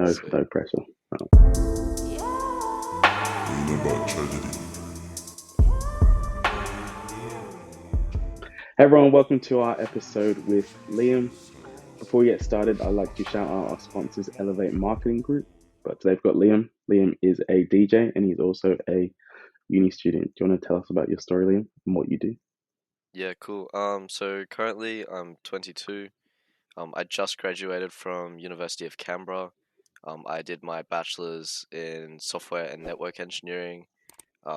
No, So no pressure. No. What you know about tragedy? Hey everyone, welcome to our episode with Liam. Before we get started, I'd like to shout out our sponsors, Elevate Marketing Group. But today we've got Liam. Liam is a DJ and he's also a uni student. Do you want to tell us about your story, Liam, and what you do? yeah, cool. So currently I'm 22. I just graduated from University of Canberra. I did my bachelor's in software and network engineering,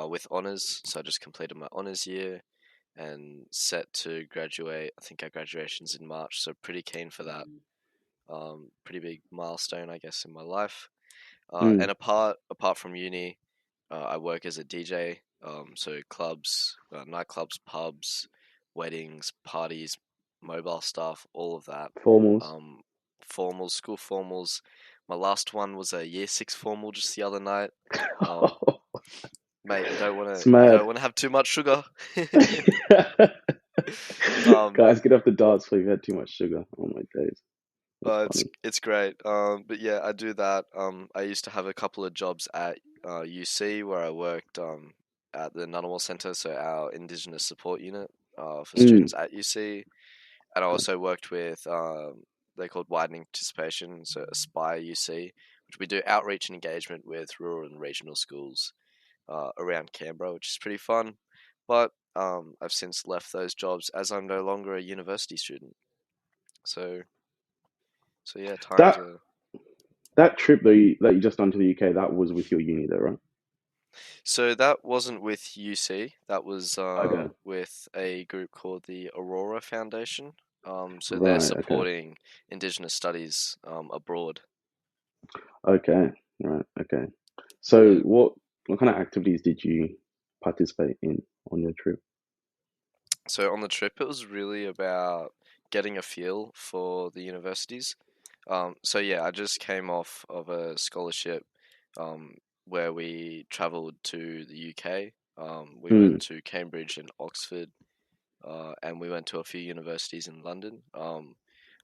with honors. So I just completed my honors year and set to graduate. I think our graduation's in March, so pretty keen for that. Pretty big milestone, I guess, in my life. Mm. And apart from uni, I work as a DJ. So clubs, nightclubs, pubs, weddings, parties, mobile stuff, all of that. Formals. Um, Formals, school formals. My last one was a year six formal just the other night. Um, Mate, It's you mad. don't wanna have too much sugar. Um, Guys, get off the dance floor. You've had too much sugar. Oh my days. That's funny. it's great. But yeah, I do that. I used to have a couple of jobs at UC where I worked at the Ngunnawal Centre, so our Indigenous support unit for Mm. students at UC, and I also worked with they're called widening participation, so Aspire UC, which we do outreach and engagement with rural and regional schools around Canberra, which is pretty fun. But I've since left those jobs as I'm no longer a university student. So yeah, time That to. that trip that you just done to the UK, that was with your uni though, right? So that wasn't with UC. That was Okay. with a group called the Aurora Foundation. So they're Right, okay. supporting Indigenous studies abroad. Okay. Right, okay. So Yeah. what kind of activities did you participate in on your trip? So on the trip, it was really about getting a feel for the universities. So yeah, I just came off of a scholarship um, where we travelled to the UK. We went Mm. to Cambridge and Oxford, and we went to a few universities in London. I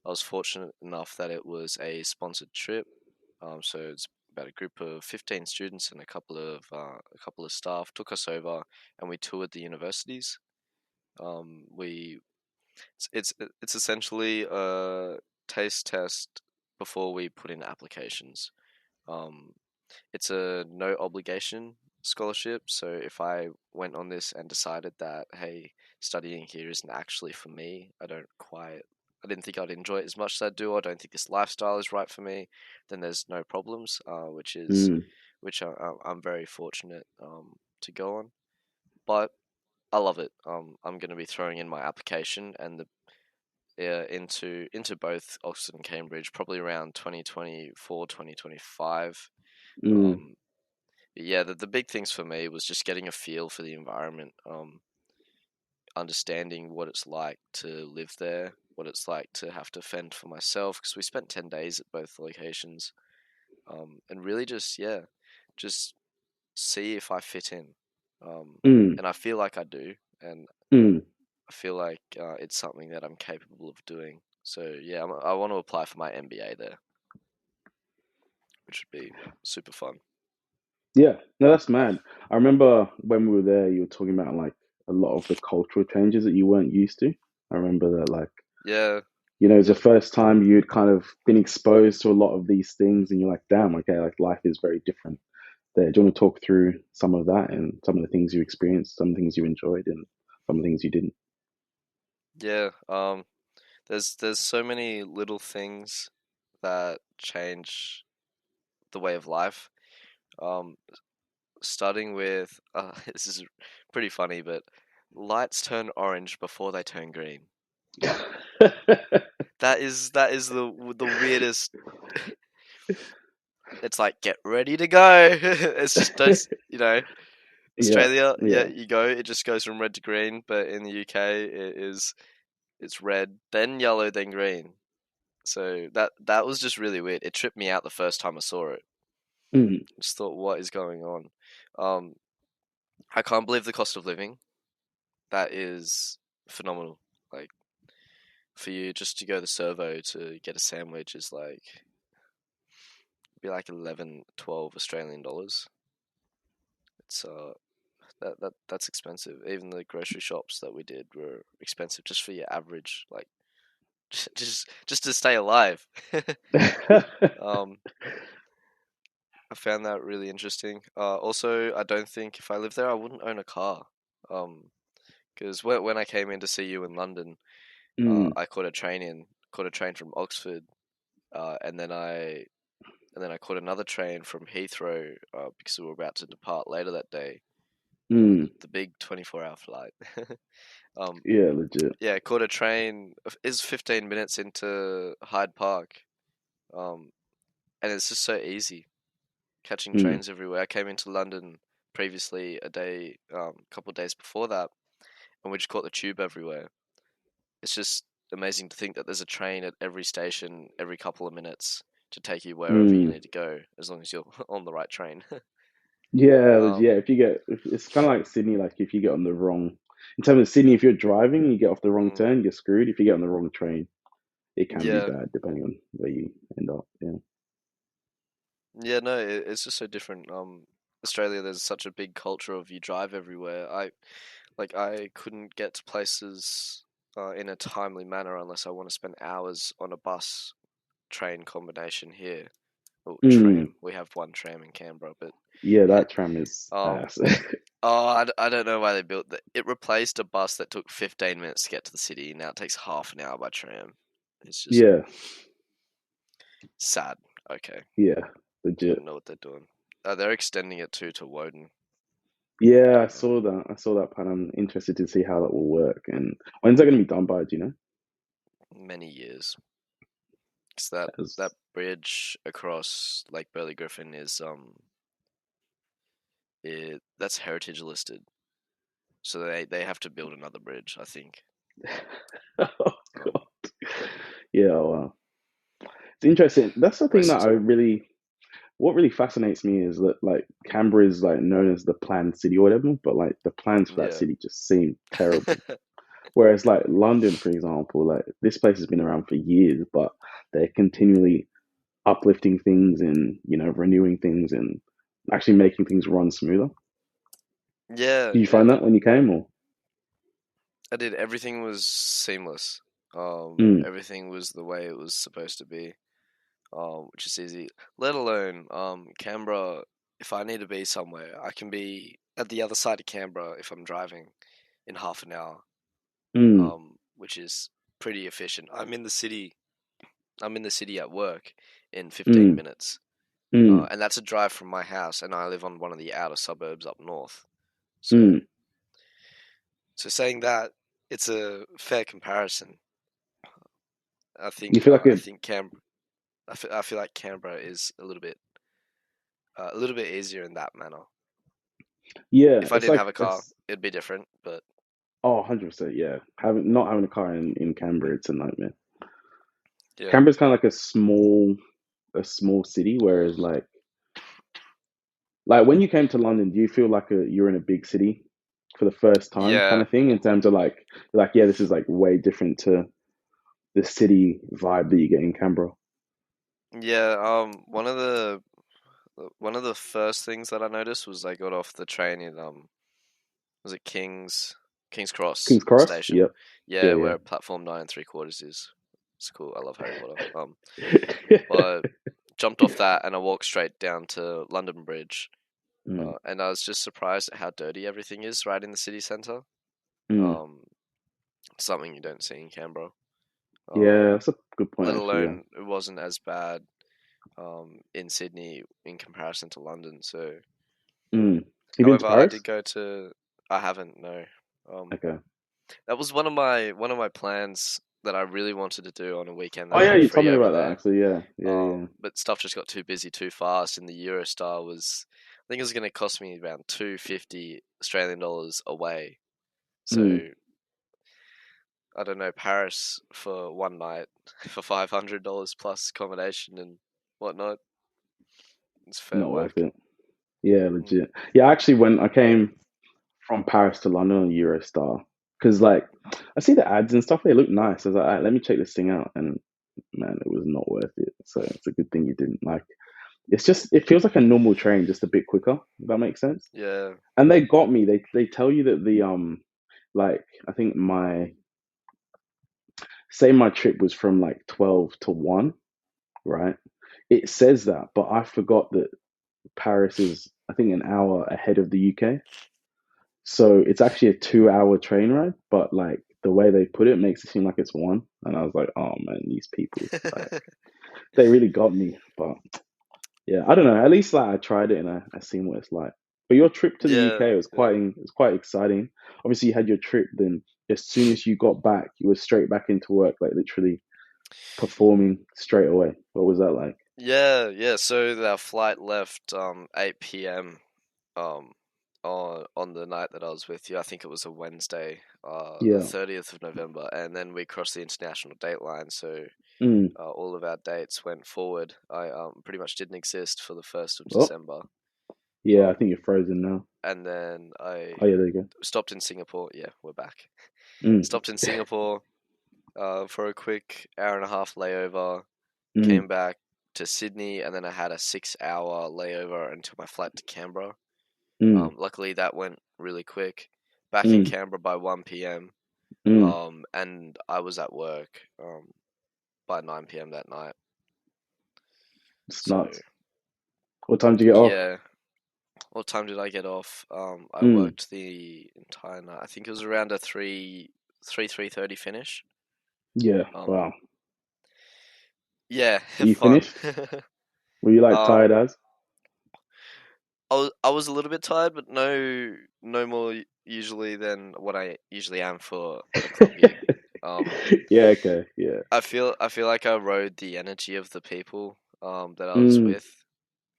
was fortunate enough that it was a sponsored trip. So it's about a group of 15 students and a couple of staff took us over, and we toured the universities. We it's essentially a taste test before we put in applications. Um, it's a no obligation scholarship, so if I went on this and decided that, hey, studying here isn't actually for me, I didn't think I'd enjoy it as much as I do, or I don't think this lifestyle is right for me, then there's no problems, Mm. which I'm very fortunate to go on. But I love it. I'm going to be throwing in my application and the into both Oxford and Cambridge probably around 2024, 2025. Mm. Um, yeah, the big things for me was just getting a feel for the environment, understanding what it's like to live there, what it's like to have to fend for myself, because we spent 10 days at both locations, and really just see if I fit in. Mm. And I feel like I do, and Mm. I feel like it's something that I'm capable of doing. So yeah, I want to apply for my MBA there, which would be super fun. Yeah, no, that's mad. I remember when we were there, you were talking about like a lot of the cultural changes that you weren't used to. I remember that, like, Yeah, it's the yep, first time you'd kind of been exposed to a lot of these things, and you're like, damn, okay, like life is very different there. Do you want to talk through some of that and some of the things you experienced, some things you enjoyed, and some of the things you didn't? yeah. There's so many little things that change the way of life. Um, Starting with this is pretty funny, but lights turn orange before they turn green. That is the weirdest. It's like get ready to go. It's just don't Yeah, Australia, yeah, yeah. you go. It just goes from red to green, but in the UK, it's red, then yellow, then green. So that was just really weird. It tripped me out the first time I saw it. Mm. Just thought, what is going on? Um, I can't believe the cost of living. That is phenomenal. Like for you just to go to Servo to get a sandwich is like be like 11, 12 Australian dollars. It's that's expensive. Even the grocery shops that we did were expensive just for your average, like just to stay alive. um, I found that really interesting. Also, I don't think if I lived there, I wouldn't own a car. Because when I came in to see you in London, Mm, I caught a train from Oxford, and then I caught another train from Heathrow because we were about to depart later that day. mm, The big 24-hour flight. um, yeah, legit. yeah, I caught a train. Is 15 minutes into Hyde Park, and it's just so easy catching Mm, trains everywhere. I came into London previously couple of days before that, and we just caught the tube everywhere. It's just amazing to think that there's a train at every station every couple of minutes to take you wherever you mm. need to go, as long as you're on the right train. Yeah, yeah. um, If it's kind of like Sydney, like if you get on the wrong, in terms of Sydney, if you're driving and you get off the wrong mm, turn, you're screwed. If you get on the wrong train, it can be yeah, bad depending on where you end up. Yeah. yeah, no, it's just so different. Australia, there's such a big culture of you drive everywhere. I couldn't get to places in a timely manner unless I want to spend hours on a bus train combination here. Oh, Mm, tram. We have one tram in Canberra, but yeah, that tram is um, ass. I don't know why they built that. It replaced a bus that took 15 minutes to get to the city. Now it takes half an hour by tram. It's just Yeah, sad. Okay, yeah, I legit. don't know what they're doing. They're extending it too to Woden. Yeah, I Um, saw that. I saw that part. I'm interested to see how that will work. And when's that going to be done by, do you know? Many years. 'Cause that As bridge across Lake Burley Griffin is that's heritage listed. So they have to build another bridge, I think. oh Um, God. Yeah, well, it's interesting. That's the thing rest that in time. what really fascinates me is that like Canberra is like known as the planned city or whatever, but like the plans for that Yeah. city just seem terrible. Whereas like London, for example, like this place has been around for years, but they're continually uplifting things and renewing things and actually making things run smoother. Yeah, Did you yeah. find that when you came, or? I did. Everything was seamless. Mm, Everything was the way it was supposed to be. Which is easy. Let alone Canberra. If I need to be somewhere, I can be at the other side of Canberra if I'm driving in half an hour. mm, Which is pretty efficient. I'm in the city at work in 15 mm, minutes. mm, And that's a drive from my house, and I live on one of the outer suburbs up north. So, mm. so saying that, it's a fair comparison. You feel like I it? think I feel like Canberra is a little bit easier in that manner. Yeah, If I it's didn't like have a car, it's it'd be different. But 100%. Yeah, having not having a car in Canberra, it's a nightmare. yeah, Canberra's kind of like a small city, whereas like when you came to London, do you feel like you're in a big city for the first time, kind yeah, of thing, in terms of like yeah, this is like way different to the city vibe that you get in Canberra. yeah. One of the first things that I noticed was I got off the train in was it King's Cross King's Cross, station? yep, Yeah, yeah, where platform 9 3/4 is. It's cool. I love Harry Potter. yeah. But jumped off that and I walked straight down to London Bridge. Mm, And I was just surprised at how dirty everything is right in the city centre. mm. Um, something you don't see in Canberra. Yeah, Um, that's a good point let actually. Yeah. alone it wasn't as bad in Sydney in comparison to London. So, Mm. You been to however, I Paris? did go to. I haven't, no. Um, Okay. that was one of my plans that I really wanted to do on a weekend Oh that yeah, I'm you told free me over about that there. actually. Yeah, yeah, yeah. But stuff just got too busy too fast, and the Eurostar was. I think it was going to cost me around 250 Australian dollars away. Mm. So I don't know, Paris for one night for $500 plus accommodation and whatnot. It's fair Not worth work. it. Yeah, Mm. legit. Yeah, actually, when I came from Paris to London on Eurostar, because like I see the ads and stuff, they look nice. I was like, all right, let me check this thing out, and man, it was not worth it. So it's a good thing you didn't like. it feels like a normal train, just a bit quicker. If that makes sense. Yeah. And they got me. They tell you that the like I think my trip was from like 12 to 1, right? It says that, but I forgot that Paris is I think an hour ahead of the UK. So it's actually a 2 hour train ride, but like the way they put it makes it seem like it's one. And I was like, oh man, these people, like, they really got me. But yeah, I don't know. At least like I tried it and I seen what it's like. But your trip to the Yeah. UK was Yeah. quite exciting. Obviously, you had your trip. Then as soon as you got back, you were straight back into work, like literally performing straight away. What was that like? Yeah. So that flight left 8 p.m. um on the night that I was with you. I think it was a Wednesday, the Yeah. 30th of November, and then we crossed the international date line. So Mm. all of our dates went forward. I pretty much didn't exist for the 1st of Oh, December. yeah. I Um, think you're frozen now. and then I Oh yeah, there you go. stopped in Singapore. Yeah, we're back. Mm. Stopped in Singapore for a quick hour and a half layover. Mm. Came back to Sydney, and then I had a 6 hour layover until my flight to Canberra. Mm. Luckily, that went really quick. Back in Mm. Canberra by 1 p.m. Mm. And I was at work by 9 p.m. that night. It's So nuts. What time did you get off? yeah, what time did I get off? I Mm. worked the entire night. I think it was around a 3:30 finish. Yeah. Um, Wow. yeah, Were you fun. finished? Were you like tired um, as? I was a little bit tired, but no more usually than what I usually am for a club gig. Um, Yeah. Okay. Yeah. I feel like I rode the energy of the people that I was Mm. with,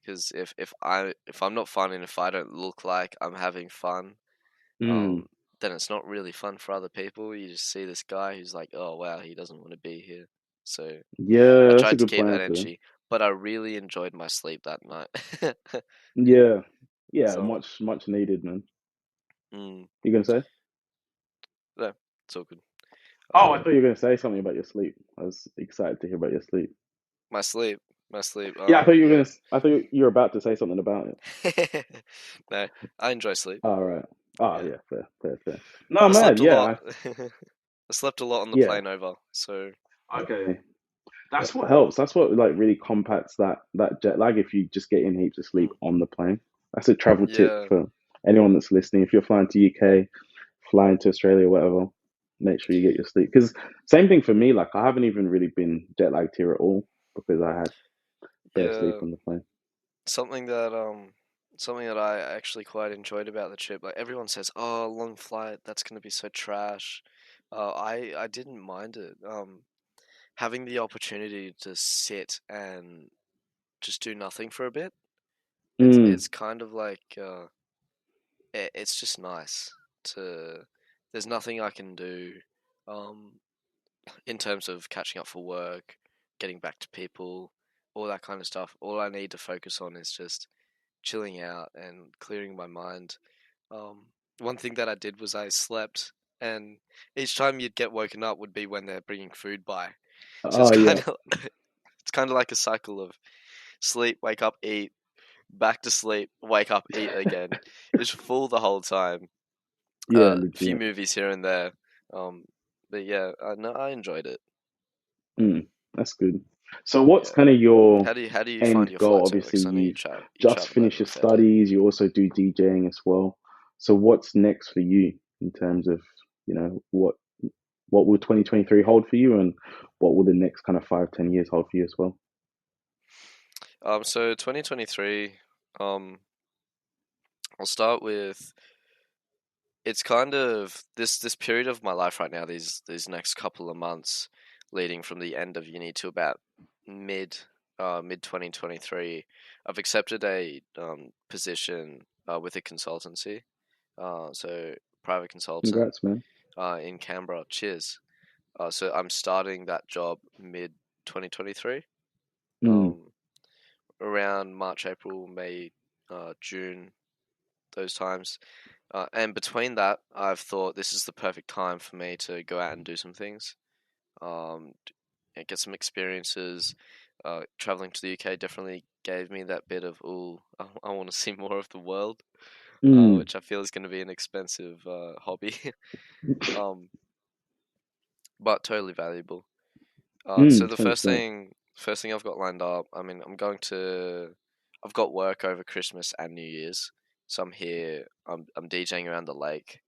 because if I'm not fun and if I don't look like I'm having fun, Mm. um, then it's not really fun for other people. You just see this guy who's like, oh wow, he doesn't want to be here. So I Yeah. That's a tried to good keep that plan for them. energy, but I really enjoyed my sleep that night. Yeah. Yeah. So, Much needed, man. mm, You gonna say? yeah, it's all good. Oh, I Um, thought you were gonna say something about your sleep. I was excited to hear about your sleep. my sleep, my sleep. Yeah. Yeah. I thought you were about to say something about it. No, I enjoy sleep. All right. Oh Yeah, yeah. Fair. Fair. Fair. No, I man. slept a Yeah. lot. I slept a lot on the Yeah. plane over. So Okay. That's what helps. That's what like really compacts that jet lag if you just get in heaps of sleep mm, on the plane. That's a travel tip yeah, for anyone that's listening. If you're flying to UK, flying to Australia, whatever, make sure you get your sleep. Because same thing for me. Like I haven't even really been jet lagged here at all because I had bare sleep yeah. on the plane. Something that something that I actually quite enjoyed about the trip. Like everyone says, oh, long flight, that's gonna be so trash. I didn't mind it. Having the opportunity to sit and just do nothing for a bit. It's Mm, it's kind of like it's just nice to. There's nothing I can do, um, in terms of catching up for work, getting back to people, all that kind of stuff. All I need to focus on is just chilling out and clearing my mind. Um, One thing that I did was I slept, and each time you'd get woken up would be when they're bringing food by. So it's oh kind yeah, of it's kind of like a cycle of sleep, wake up, eat, back to sleep, wake up, eat again. It's full the whole time. yeah, A few legit. movies here and there. Um, but yeah, no, I enjoyed it. Mm, that's good. So what's Yeah. kind of your How do you find end your goal? flights over? Obviously, Because I know you've you just travel finished over your a fair bit. studies. You also do DJing as well. So what's next for you in terms of, what will 2023 hold for you, and what will the next kind of 5, 10 years hold for you as well? So 2023, um, I'll start with it's kind of this period of my life right now. These next couple of months, leading from the end of uni to about mid mid 2023, I've accepted a position with a consultancy. So private consultant Congrats, man. in Canberra. Cheers. So I'm starting that job mid 2023. Mm, Um, Around March, April, May, June, those times. And between that, I've thought this is the perfect time for me to go out and do some things, and get some experiences. Traveling to the UK definitely gave me that bit of, ooh, I want to see more of the world, Mm. which I feel is going to be an expensive hobby, um, but totally valuable. So the 100%. first thing I've got lined up, I mean, I've got work over Christmas and New Year's, so I'm here, I'm DJing around the lake,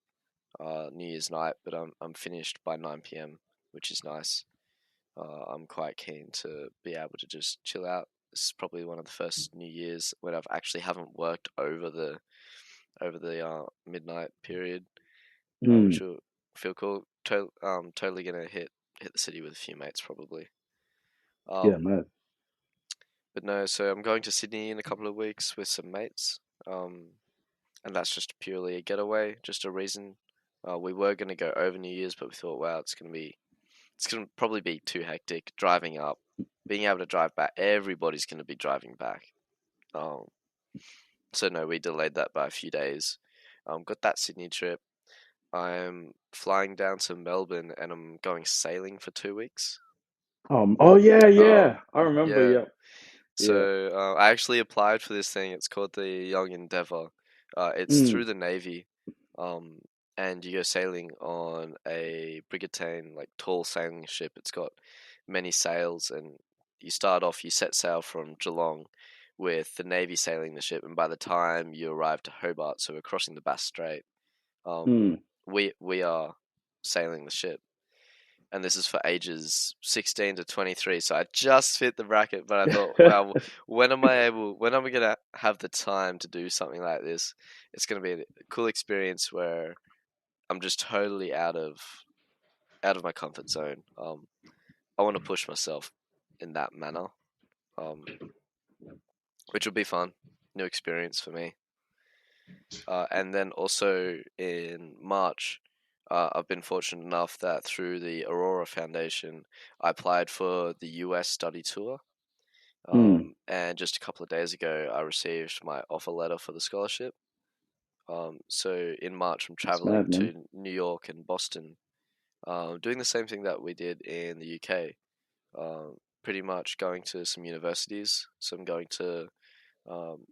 New Year's night, but I'm finished by 9 p.m., which is nice. I'm quite keen to be able to just chill out. This is probably one of the first New Year's when I've actually haven't worked over the midnight period, which Mm. will feel cool. Totally gonna hit the city with a few mates probably. Yeah, Um, man. but no, so I'm going to Sydney in a couple of weeks with some mates. And that's just purely a getaway, just a reason. We were gonna go over New Year's, but we thought, wow, it's gonna probably be too hectic driving up, being able to drive back. Everybody's gonna be driving back. Um, so no, we delayed that by a few days. Got that Sydney trip. I'm flying down to Melbourne and I'm going sailing for 2 weeks. Oh yeah, Um, yeah. I remember. yeah. Yeah, yeah. So I actually applied for this thing. It's called the Young Endeavour. It's Mm. through the Navy, um, and you go sailing on a brigantine, like tall sailing ship. It's got many sails, and you set sail from Geelong with the Navy sailing the ship, and by the time you arrive to Hobart, so we're crossing the Bass Strait, um, Mm. we are sailing the ship, and this is for ages 16 to 23. So I just fit the bracket, but I thought, wow, when am I gonna have the time to do something like this? It's gonna be a cool experience where I'm just totally out of my comfort zone. I want to push myself in that manner, um, which will be fun, new experience for me. And then also in March, I've been fortunate enough that through the Aurora Foundation, I applied for the US study tour. Mm. And just a couple of days ago, I received my offer letter for the scholarship. So in March, I'm It's traveling mad, man. to New York and Boston, doing the same thing that we did in the UK. Pretty much going to some universities. So I'm going to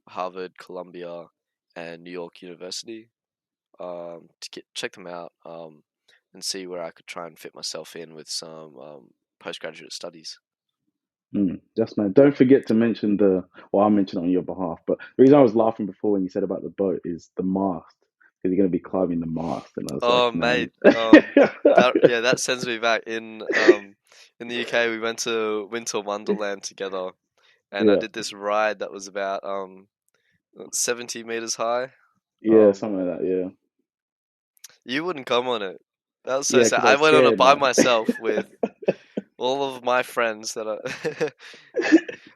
Harvard, Columbia, and New York University, check them out, and see where I could try and fit myself in with some postgraduate studies. Just man. Don't forget to mention well, I'll mention it on your behalf, but the reason I was laughing before when you said about the boat is the mast, because you're going to be climbing the mast. And I was like, Oh, man. mate, that sends me back in the UK. We went to Winter Wonderland together, and I Yeah, did this ride that was about 70 meters high. yeah, Um, something like that. Yeah, you wouldn't come on it. That was so yeah, sad. because I I was went on it scared, by man. myself with all of my friends that I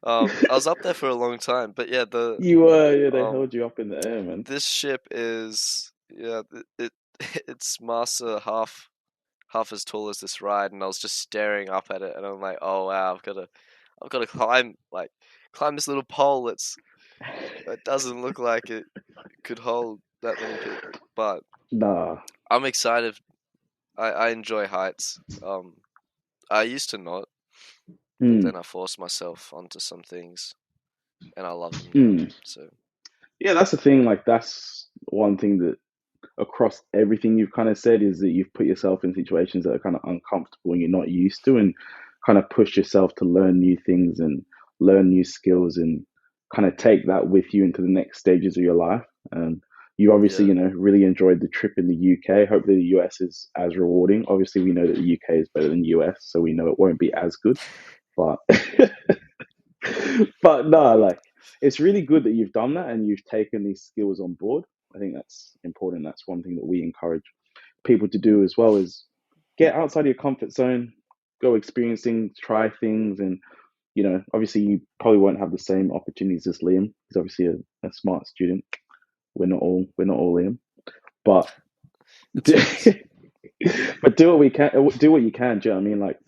I was up there for a long time, but yeah, You were, yeah, they um held you up in the air, man. this ship is it's master half as tall as this ride, and I was just staring up at it, and I'm like, oh wow, I've got to climb this little pole that doesn't look like it could hold that many people, but Nah. I'm excited. I enjoy heights. I used to not, but Mm, then I forced myself onto some things, and I love them now. mm. So Yeah, that's the thing. Like, that's one thing that across everything you've kind of said is that you've put yourself in situations that are kind of uncomfortable and you're not used to, and kind of push yourself to learn new things and learn new skills and kind of take that with you into the next stages of your life. And you obviously, yeah, really enjoyed the trip in the UK. Hopefully, the US is as rewarding. Obviously, we know that the UK is better than the US, so we know it won't be as good. But but no, like it's really good that you've done that and you've taken these skills on board. I think that's important. That's one thing that we encourage people to do as well is get outside of your comfort zone, go experience things, try things, and obviously you probably won't have the same opportunities as Liam. He's obviously a smart student. We're not all Liam, but it's do, facts. but do what we can, do what you can. Do you know what I mean? Like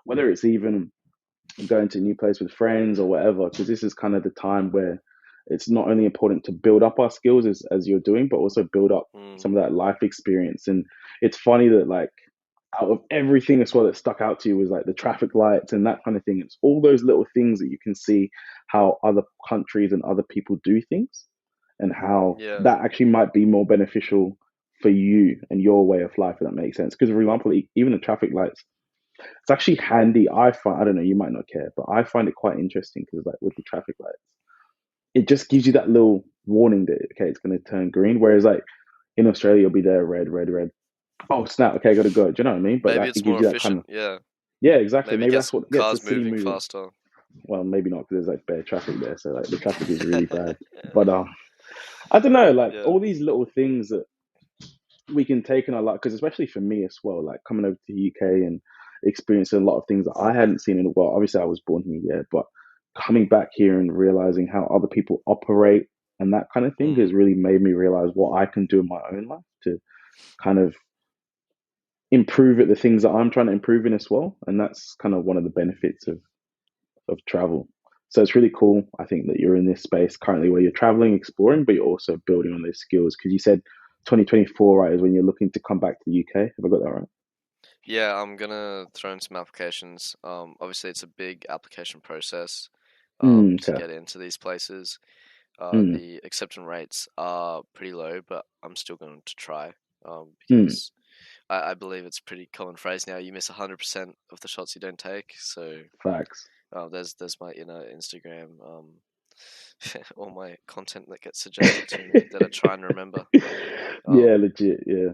whether it's even going to a new place with friends or whatever, because this is kind of the time where it's not only important to build up our skills as you're doing, but also build up Mm, some of that life experience. And it's funny that like out of everything as well that stuck out to you was like the traffic lights and that kind of thing. It's all those little things that you can see how other countries and other people do things, and how Yeah. that actually might be more beneficial for you and your way of life, if that makes sense. Because, for example, even the traffic lights, it's actually handy. I find, I don't know, you might not care, but I find it quite interesting because, like, with the traffic lights, it just gives you that little warning that, okay, it's going to turn green. Whereas, like, in Australia, you'll be there, red, red, red. Oh, snap, okay, I got to go. Do you know what I mean? But Maybe that it it's more gives you that kind efficient. of, Yeah. yeah, exactly. Maybe it Maybe gets that's what gets the cars city moving moving. faster. Well, maybe not because there's like bare traffic there, so like the traffic is really bad. But I don't know, like Yeah. all these little things that we can take in our life, because especially for me as well, like coming over to the UK and experiencing a lot of things that I hadn't seen in a while. Obviously, I was born here, yeah, but coming back here and realizing how other people operate and that kind of thing has Mm. really made me realize what I can do in my own life to kind of improve at the things that I'm trying to improve in as well. And that's kind of one of the benefits of travel. So it's really cool, I think, that you're in this space currently where you're traveling, exploring, but you're also building on those skills. Because you said 2024, right, is when you're looking to come back to the UK. Have I got that right? Yeah, I'm gonna throw in some applications. Obviously it's a big application process to Okay. get into these places. Mm, The acceptance rates are pretty low, but I'm still going to try mm, because I believe it's a pretty common phrase now. You miss 100% of the shots you don't take. So facts. there's my Instagram all my content that gets suggested to me that I try and remember. Yeah, Um, legit. Yeah.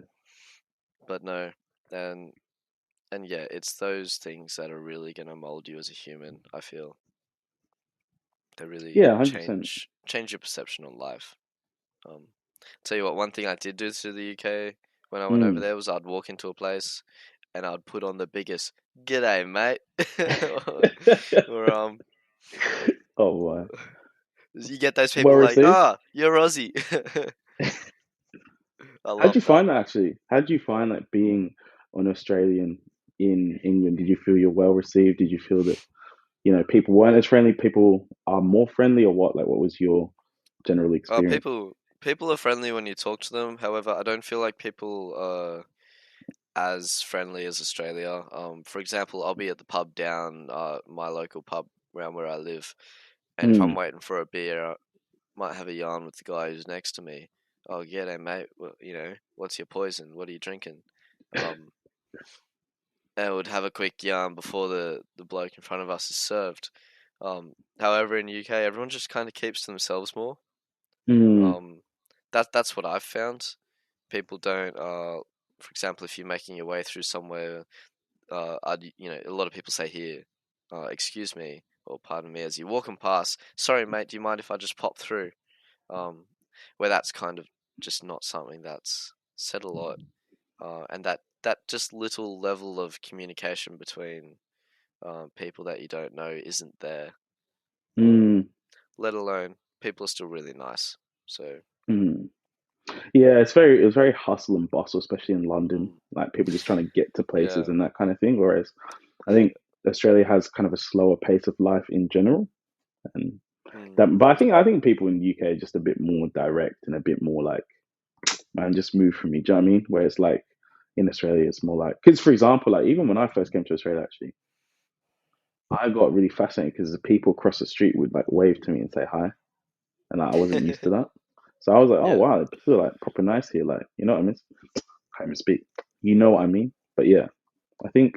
but no, and yeah, it's those things that are really gonna mold you as a human. I feel they really Yeah, 100%. change your perception on life. Um, Tell you what, one thing I did do to the UK when I went over Mm. there was I'd walk into a place and I'd put on the biggest "G'day, mate," or Oh, wow. you get those Well people like, received. "Ah, you're Aussie." I How'd you love that. find that actually? How'd you find like being an Australian in England? Did you feel you're well received? Did you feel that, people weren't as friendly, people are more friendly, or what? Like, what was your general experience? People are friendly when you talk to them. However, I don't feel like people are as friendly as Australia. For example, I'll be at the pub down my local pub around where I live, and if I'm Mm, waiting for a beer, I might have a yarn with the guy who's next to me. Oh, yeah, then, mate. Well, what's your poison? What are you drinking? Um, and would have a quick yarn before the bloke in front of us is served. However, in UK, everyone just kind of keeps to themselves more. mm, Um, that's what I've found. People don't. For example, if you're making your way through somewhere, a lot of people say here, "Excuse me" or "Pardon me" as you're walking past. Sorry, mate. Do you mind if I just pop through? Um, where that's kind of just not something that's said a lot, and that just little level of communication between people that you don't know isn't there. Um, mm, let alone people are still really nice. So, mm. Yeah, it was very hustle and bustle, especially in London. mm, Like people just trying to get to places yeah, and that kind of thing. Whereas I yeah, think Australia has kind of a slower pace of life in general, and mm, that. But I think people in the UK are just a bit more direct and a bit more like, man, just move from me. Do you know what I mean? Whereas like in Australia, it's more like, because for example, like even when I first came to Australia, actually, I got really fascinated because the people across the street would like wave to me and say hi, and like, I wasn't used to that. So I was like, oh yeah, wow, people are like proper nice here. Like, you know what I mean? Can't even speak. You know what I mean? But yeah, I think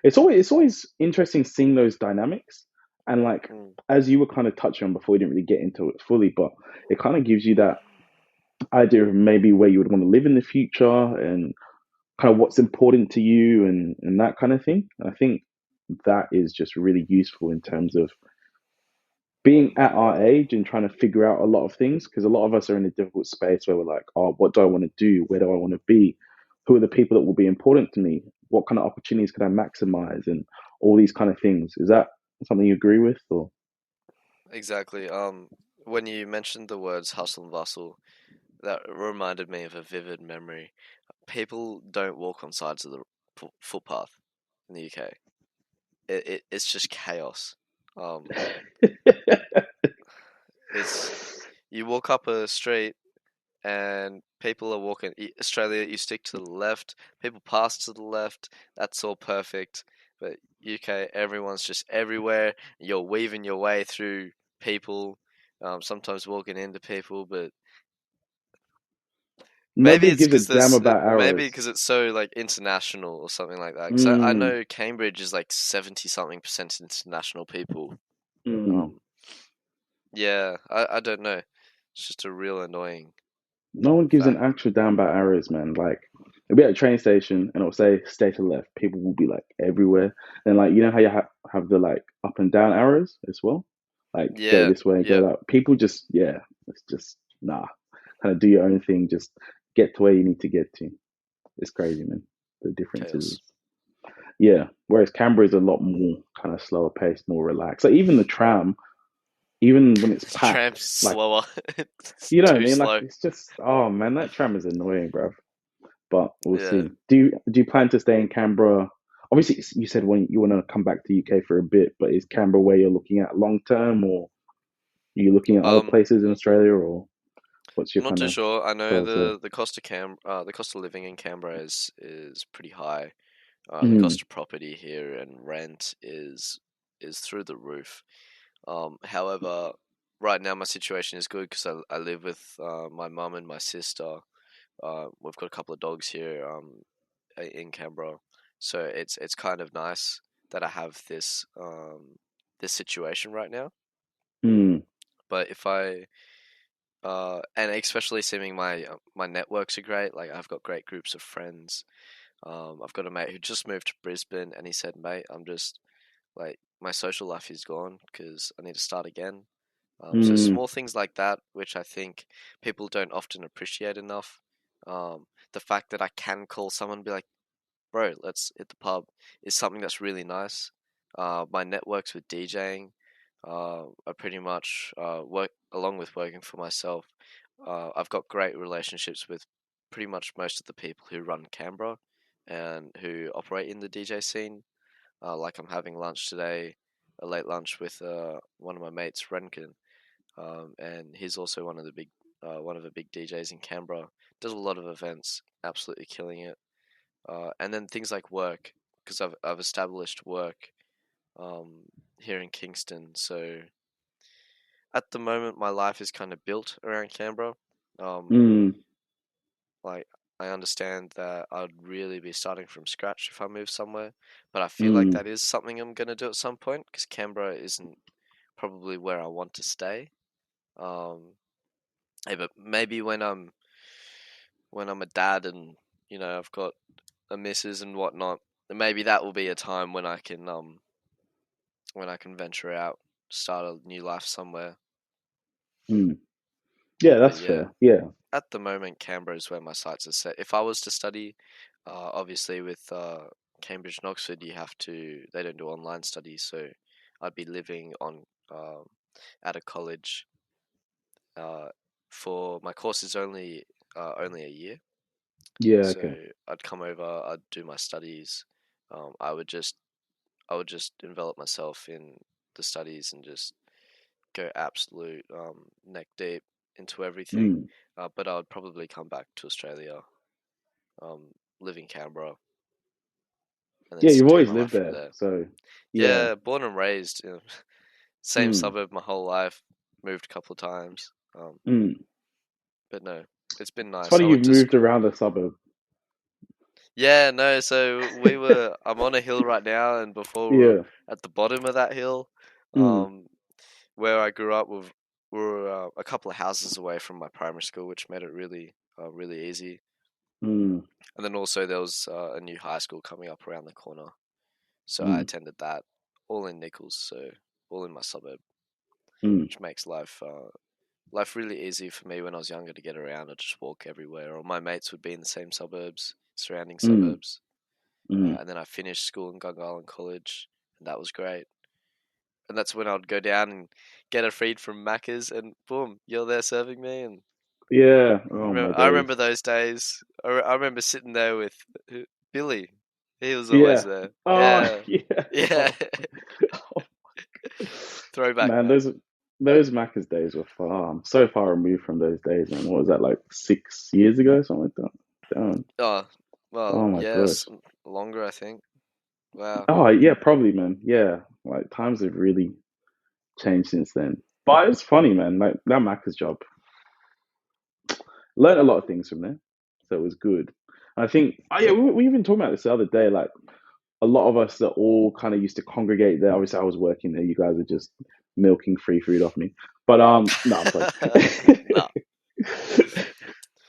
it's always interesting seeing those dynamics, and like mm, as you were kind of touching on before, we didn't really get into it fully, but it kind of gives you that idea of maybe where you would want to live in the future and kind of what's important to you and that kind of thing. And I think that is just really useful in terms of being at our age and trying to figure out a lot of things, because a lot of us are in a difficult space where we're like, oh, what do I want to do? Where do I want to be? Who are the people that will be important to me? What kind of opportunities can I maximize? And all these kind of things. Is that something you agree with? Or exactly. When you mentioned the words hustle and bustle, that reminded me of a vivid memory. People don't walk on sides of the footpath in the UK. It's just chaos. Um, it's you walk up a street and people are walking. Australia, you stick to the left. People pass to the left. That's all perfect. But UK, everyone's just everywhere. You're weaving your way through people. Sometimes walking into people, but maybe Nobody it's gives a because damn this. about Maybe arrows. because it's so like international or something like that. Because I Mm, know Cambridge is like 70-something% international people. mm. Um, yeah, I don't know. It's just a real annoying No one gives an fact. actual damn about arrows, man. Like, it'll be at a train station and it'll say stay to left. People will be like everywhere. And like, you know how you have the like up and down arrows as well? Like, go Yeah, this way, go yeah, that. People just, yeah, it's just, nah. Kind of do your own thing. Just get to where you need to get to. It's crazy, man. The differences. chaos. Yeah. Whereas Canberra is a lot more kind of slower paced, more relaxed. Like, even the tram, even when it's The tram's packed, like, slower. It's you know what I too mean? Like, slow. it's just, oh man, that tram is annoying, bro. But we'll Yeah. see. Do you plan to stay in Canberra? Obviously, you said when you want to come back to UK for a bit, but is Canberra where you're looking at long term, or are you looking at other Um, places in Australia, or what's your I'm not kind too of sure. I know thoughts there? the cost of living in Canberra is pretty high. The Mm, cost of property here and rent is through the roof. However, right now my situation is good because I live with my mum and my sister. We've got a couple of dogs here in Canberra, so it's kind of nice that I have this situation right now. mm, But if I and especially seeming my networks are great. Like I've got great groups of friends. I've got a mate who just moved to Brisbane, and he said, "Mate, I'm just like my social life is gone because I need to start again." So mm, small things like that, which I think people don't often appreciate enough. The fact that I can call someone and be like, "Bro, let's hit the pub," is something that's really nice. My networks with DJing are pretty much work along with working for myself. I've got great relationships with pretty much most of the people who run Canberra and who operate in the DJ scene. Like I'm having lunch today, a late lunch with one of my mates, Renken, and he's also one of the big DJs in Canberra. Does a lot of events, absolutely killing it. And then things like work, because I've established work here in Kingston. So at the moment, my life is kind of built around Canberra. Um, mm, like I understand that I'd really be starting from scratch if I move somewhere, but I feel like mm, that is something I'm gonna do at some point because Canberra isn't probably where I want to stay. Um, but maybe when I'm a dad and I've got a missus and whatnot, then maybe that will be a time when I can venture out, start a new life somewhere. mm. Yeah, But that's yeah, fair. Yeah. at the moment, Canberra is where my sights are set. If I was to study, obviously with Cambridge and Oxford, they don't do online studies, so I'd be living on at a college. Uh, for my course is only a year, Yeah, so okay. I'd come over, I'd do my studies. I would just envelop myself in the studies and just go absolute neck deep into everything. Mm. But I would probably come back to Australia, um, live in Canberra, and then Yeah, you've take always my life lived from there, there. so yeah. Yeah, born and raised, same Mm, suburb my whole life. Moved a couple of times, mm. but no, it's been It's nice. funny I you've went to moved school. around the suburb. Yeah, no. So we were. I'm on a hill right now, and before we were Yeah. at the bottom of that hill. Mm, Um, where I grew up, we were a couple of houses away from my primary school, which made it really easy. mm, And then also there was a new high school coming up around the corner, so I mm, attended that, all in Nichols, so all in my suburb, mm, which makes life really easy for me when I was younger to get around. I just walk everywhere. Or my mates would be in the same suburbs, surrounding mm, suburbs, mm. and then I finished school in Gung Island College, and that was great. And that's when I'd go down and get a feed from Macca's, and boom, you're there serving me. And Yeah. Oh my I days. remember those days. I remember sitting there with Billy. He was always Yeah. there. Oh Yeah, yeah. yeah. Oh, oh. Throwback, Man, man. those those Macca's days were far. I'm so far removed from those days, man. What was that, like 6 years ago, something like that? Damn. Oh, well, Oh my yes, gosh. longer, I think. Wow. Oh yeah, probably, man. Yeah, like times have really changed since then. But it's funny, man. Like that Macca's job, learned a lot of things from there, so it was good. I think, oh yeah, we even talked about this the other day. Like a lot of us that all kind of used to congregate there. Obviously, I was working there. You guys are just milking free food off me. But no, I'm playing. No.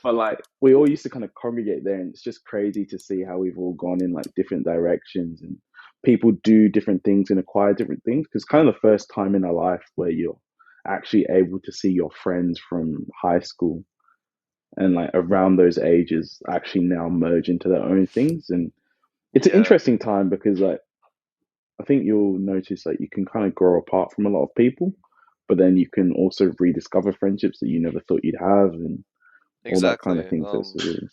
But like we all used to kind of congregate there, and it's just crazy to see how we've all gone in like different directions, and people do different things and acquire different things. Because kind of the first time in our life where you're actually able to see your friends from high school and like around those ages actually now merge into their own things, and it's an Yeah, interesting time because like I think you'll notice that you can kind of grow apart from a lot of people, but then you can also rediscover friendships that you never thought you'd have and all that kind of exactly. thing. So it's really,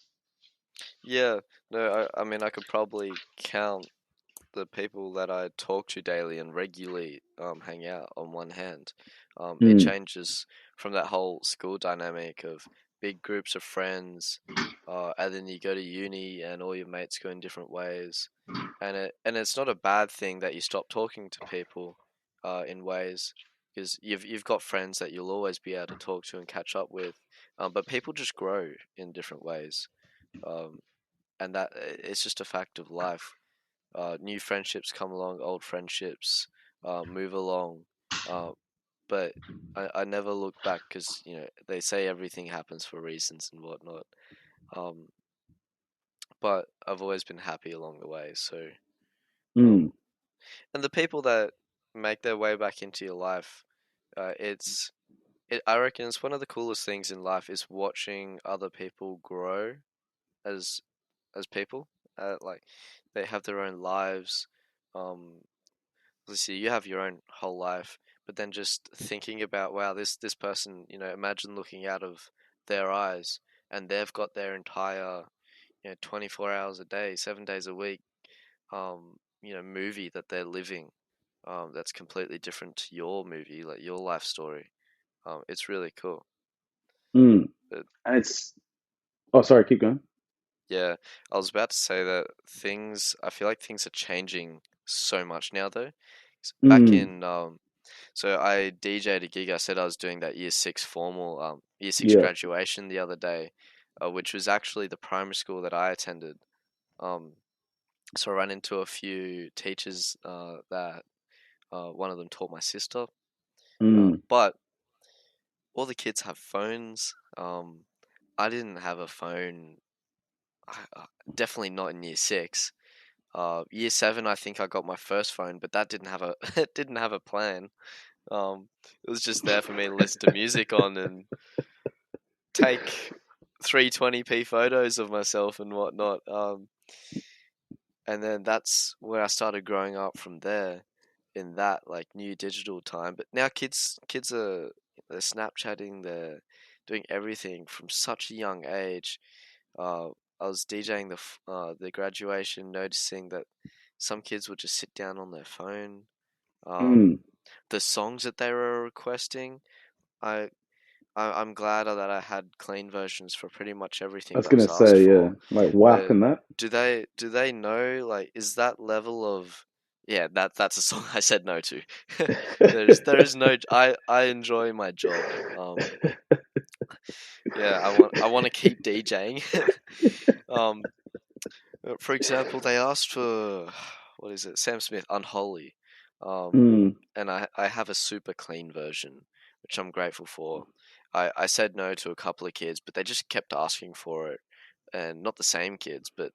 Yeah, no, I mean, I could probably count the people that I talk to daily and regularly hang out on one hand. It mm, changes from that whole school dynamic of big groups of friends, and then you go to uni and all your mates go in different ways, and it's not a bad thing that you stop talking to people, in ways, because you've got friends that you'll always be able to talk to and catch up with, but people just grow in different ways, um, and that it's just a fact of life. New friendships come along, old friendships move along, uh, but I never look back because they say everything happens for reasons and whatnot. Um, but I've always been happy along the way. So, mm, um, and the people that make their way back into your life, I reckon it's one of the coolest things in life is watching other people grow as people. Like they have their own lives. Um, let's see, you have your own whole life, but then just thinking about, wow, this person, imagine looking out of their eyes, and they've got their entire 24 hours a day, 7 days a week, movie that they're living, that's completely different to your movie, like your life story. It's really cool. mm. But And it's, oh, sorry, keep going. yeah, I was about to say that I feel like things are changing so much now though. Back Mm, in So I DJ'd a gig. I said I was doing that year six yeah. graduation the other day, which was actually the primary school that I attended. Um, so I ran into a few teachers that one of them taught my sister. Mm. But all the kids have phones. I didn't have a phone. Definitely not in year six. Year seven, I think I got my first phone, but that didn't have a it didn't have a plan. It was just there for me to listen to music on and take 320p photos of myself and whatnot. And then that's where I started growing up from there in that like new digital time. But now kids are they're Snapchatting, they're doing everything from such a young age. Uh, I was DJing the graduation, noticing that some kids would just sit down on their phone. Mm. The songs that they were requesting, I I'm glad that I had clean versions for pretty much I everything was that was gonna asked say, yeah, for. like WAP But and that. do they know, like, is that level of, yeah, that's a song I said no to. There is no, I enjoy my job. Yeah, I want to keep DJing. Um for example, they asked for what is it? Sam Smith Unholy. Mm, And I have a super clean version, which I'm grateful for. I said no to a couple of kids, but they just kept asking for it, and not the same kids, but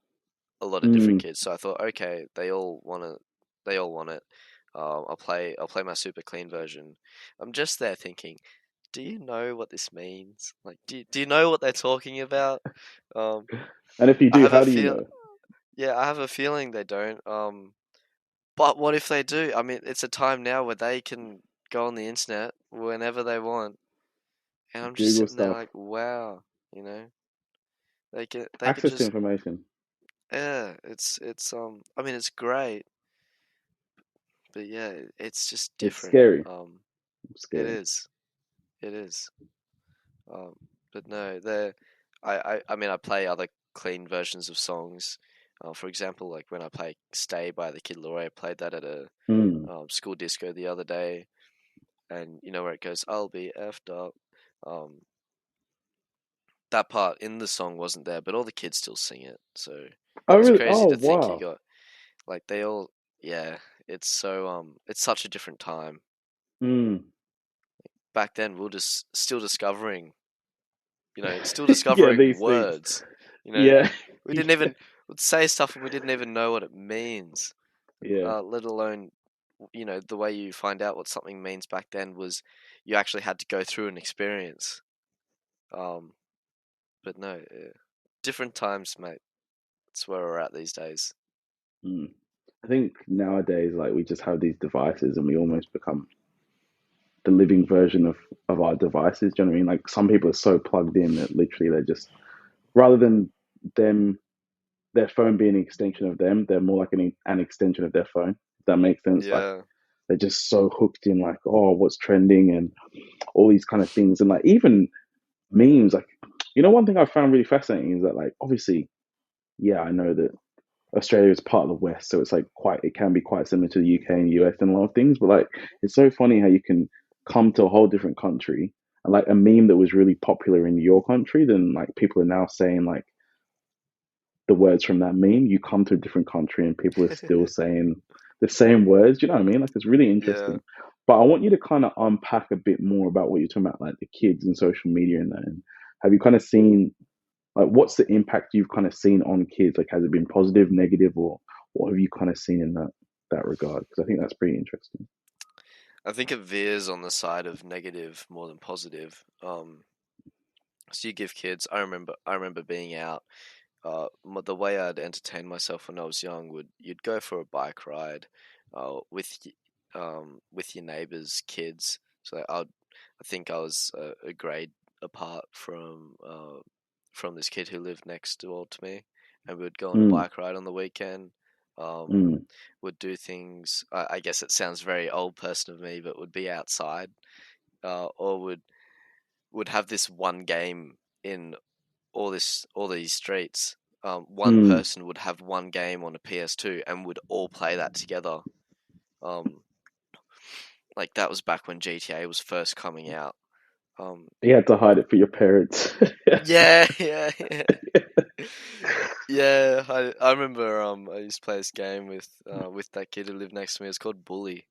a lot of different mm. kids. So I thought, okay, they all want it. I'll play my super clean version. I'm just there thinking, do you know what this means? Like, do you know what they're talking about? Um, And if you I do, have a how do you feel, know? yeah, I have a feeling they don't. But what if they do? I mean, it's a time now where they can go on the internet whenever they want, and I'm just Google sitting there stuff, like, wow, you know, they could access to just, information. yeah, I mean, it's great, but yeah, it's just It's different. scary. It Scary. is. it is. Um, but no, there. I mean, I play other clean versions of songs. For example, like when I play "Stay" by the Kid Laroi, I played that at a Mm. school disco the other day, and you know where it goes, "I'll be effed up." Um, that part in the song wasn't there, but all the kids still sing it. So Oh, it's really? crazy Oh, to think you wow. got like they all, yeah. It's so it's such a different time. Mm. Back then, we were just still discovering, still Yeah, discovering these things. words. You know, Yeah. we didn't Yeah. even would say stuff and we didn't even know what it means. Yeah. Let alone, the way you find out what something means back then was you actually had to go through an experience. Um, but no, different times, mate. That's where we're at these days. Mm. I think nowadays, like we just have these devices and we almost become the living version of our devices. Do you know what I mean? Like some people are so plugged in that literally they're just rather than them their phone being an extension of them, they're more like an extension of their phone. If that makes sense. Like Yeah, they're just so hooked in like, oh, what's trending and all these kind of things. And like even memes, like one thing I found really fascinating is that like obviously, yeah, I know that Australia is part of the West, so it's like it can be quite similar to the UK and US and a lot of things. But like, it's so funny how you can come to a whole different country and like a meme that was really popular in your country, then like people are now saying like the words from that meme. You come to a different country and people are still saying the same words. Do you know what I mean? Like, it's really yeah. interesting. But I want you to kind of unpack a bit more about what you're talking about, like the kids and social media and that. And have you kind of seen like what's the impact you've kind of seen on kids? Like, has it been positive, negative, or what have you kind of seen in that regard? Because I think that's pretty interesting. I think it veers on the side of negative more than positive. So you give kids. I remember being out. The way I'd entertain myself when I was young would you'd go for a bike ride, with your neighbors' kids. So I think I was a grade apart from this kid who lived next door to me, and we'd go on a Mm, bike ride on the weekend. Um, mm, would do things. I guess it sounds very old person of me, but would be outside, or would have this one game in all these streets. One mm. person would have one game on a PS2 and would all play that together. Um, like that was back when GTA was first coming out. Um, You had to hide it for your parents. yeah, yeah, yeah. Yeah, I remember I used to play this game with that kid who lived next to me. It's called Bully.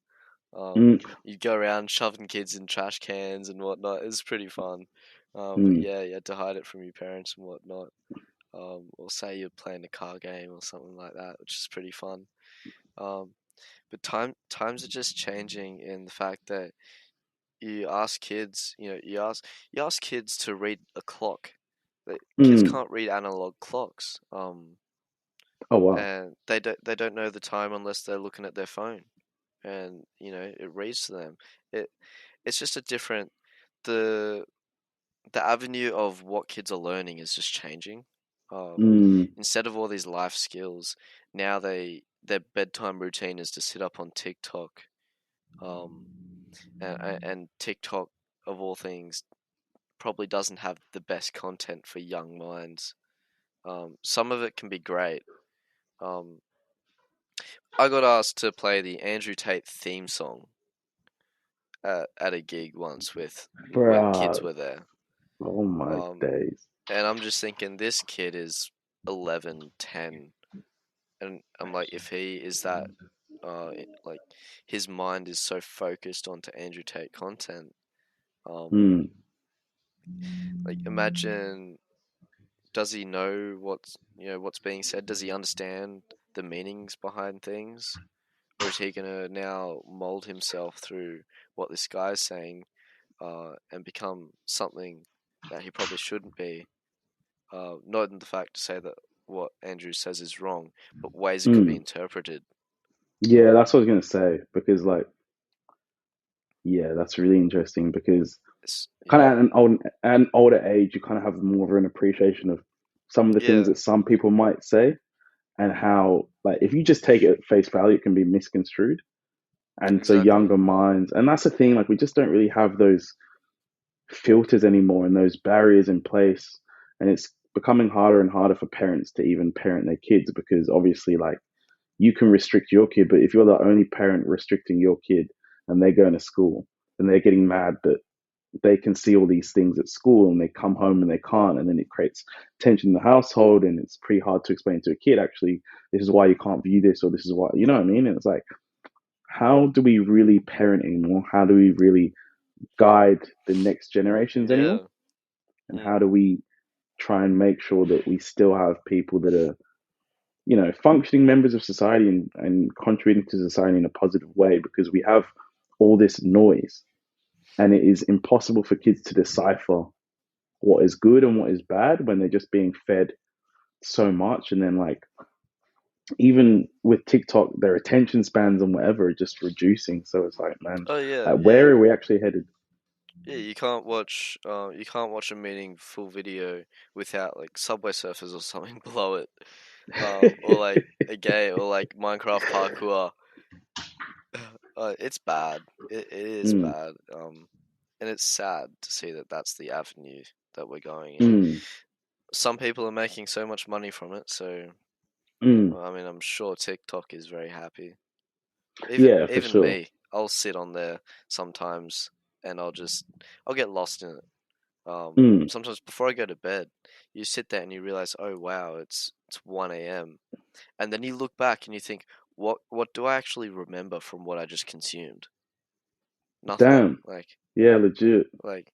Mm, You'd go around shoving kids in trash cans and whatnot. It was pretty fun. But mm, yeah, you had to hide it from your parents and whatnot. Or say you're playing a car game or something like that, which is pretty fun. Um, but times are just changing in the fact that you ask kids, you ask kids to read a clock. Kids mm. can't read analog clocks. Oh wow. And they don't know the time unless they're looking at their phone, and it reads to them. It's just a different the the avenue of what kids are learning is just changing. Mm, Instead of all these life skills, now their bedtime routine is to sit up on TikTok, um, and TikTok of all things probably doesn't have the best content for young minds. Some of it can be great. Um, I got asked to play the Andrew Tate theme song at a gig once with when kids bruh. were there. Oh my Um, days. and I'm just thinking this kid is 11, 10, and I'm like, if he is that, like, his mind is so focused onto Andrew Tate content. Um, Mm, like, imagine, does he know what's being said? Does he understand the meanings behind things, or is he gonna now mold himself through what this guy's saying, and become something that he probably shouldn't be? Not in the fact to say that what Andrew says is wrong, but ways it could be mm. interpreted. Yeah, Um, that's what I was gonna say because like yeah, that's really interesting because kind of yeah, at an older age, you kind of have more of an appreciation of some of the things yeah, that some people might say and how, like, if you just take it at face value, it can be misconstrued. And so exactly. younger minds, and that's the thing, like, we just don't really have those. filters anymore and those barriers in place, and it's becoming harder and harder for parents to even parent their kids because obviously, like, you can restrict your kid, but if you're the only parent restricting your kid and they're going to school, then they're getting mad that they can see all these things at school and they come home and they can't, and then it creates tension in the household, and it's pretty hard to explain to a kid, actually, this is why you can't view this, or this is why, you know what I mean? And it's like, how do we really parent anymore? How do we really guide the next generations anymore? Yeah. And Mm. how do we try and make sure that we still have people that are, you know, functioning members of society and contributing to society in a positive way, because we have all this noise and it is impossible for kids to decipher what is good and what is bad when they're just being fed so much. And then, like, even with TikTok, their attention spans and whatever are just reducing. So it's like, man, Oh yeah, like, yeah. where are we actually headed? Yeah, you can't watch a meaningful video without like Subway Surfers or something below it, or like a gay or like Minecraft parkour. It's bad. It is Mm, bad. And it's sad to see that that's the avenue that we're going in. mm, Some people are making so much money from it, so mm. well, I mean, I'm sure TikTok is very happy. Even Yeah, for even sure. me, I'll sit on there sometimes and I'll get lost in it. Mm, Sometimes before I go to bed, you sit there and you realize, oh wow, it's 1 a.m. And then you look back and you think, what do I actually remember from what I just consumed? Nothing. damn. Yeah, legit. Like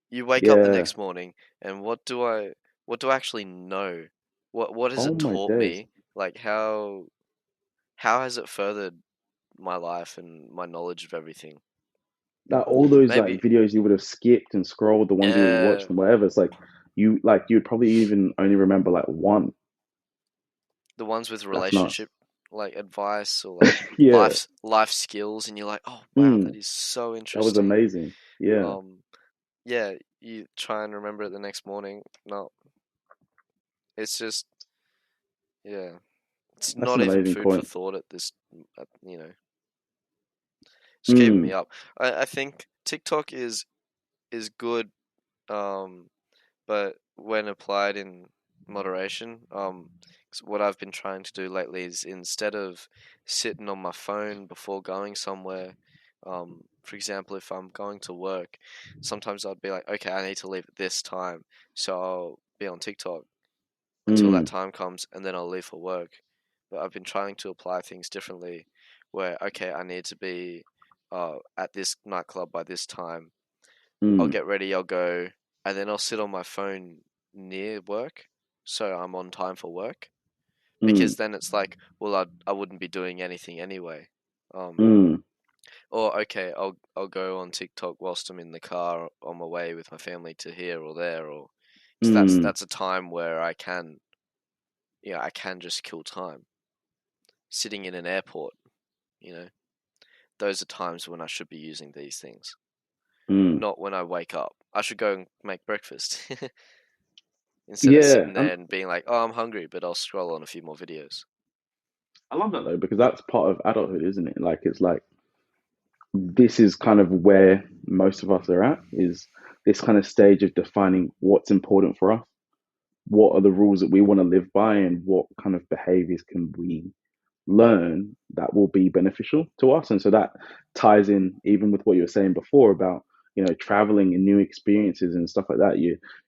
you wake up the Yeah. next morning and what do I actually know? What has Oh it my taught days. me? Like how has it furthered my life and my knowledge of everything? Like, all those like Maybe videos you would have skipped and scrolled, the ones you would have yeah, watched and whatever. It's like you'd probably even only remember like one. the ones with That's nuts. relationship like advice or like Yeah. life skills and you're like, "Oh wow, that Mm, is so that was interesting." amazing. Yeah. Um yeah, you try and remember it the next morning. No, it's just yeah, it's That's not an even amazing food for point. thought at this you know. It's keeping me Mm, up. I think TikTok is good um but when applied in moderation, 'cause what I've been trying to do lately is instead of sitting on my phone before going somewhere, for example, if I'm going to work, sometimes I'd be like, okay, I need to leave at this time, so I'll be on TikTok until that mm, time comes, and then I'll leave for work. But I've been trying to apply things differently, where okay, I need to be at this nightclub by this time. I'll mm, get ready, I'll go, and then I'll sit on my phone near work, so I'm on time for work. mm, Because then it's like, well, I wouldn't be doing anything anyway. Um, mm, or okay, I'll go on TikTok whilst I'm in the car on my way with my family to here or there, or because mm, that's a time where I can, I can just kill time. Sitting in an airport, you know, those are times when I should be using these things, mm. not when I wake up. I should go and make breakfast. Instead of Yeah. sitting there and being like, "Oh, I'm hungry," but I'll scroll on a few more videos. I love that though, because that's part of adulthood, isn't it? Like, it's like this is kind of where most of us are at, is this kind of stage of defining what's important for us, what are the rules that we want to live by, and what kind of behaviors can we learn that will be beneficial to us. And so that ties in even with what you were saying before about, you know, traveling and new experiences and stuff like that.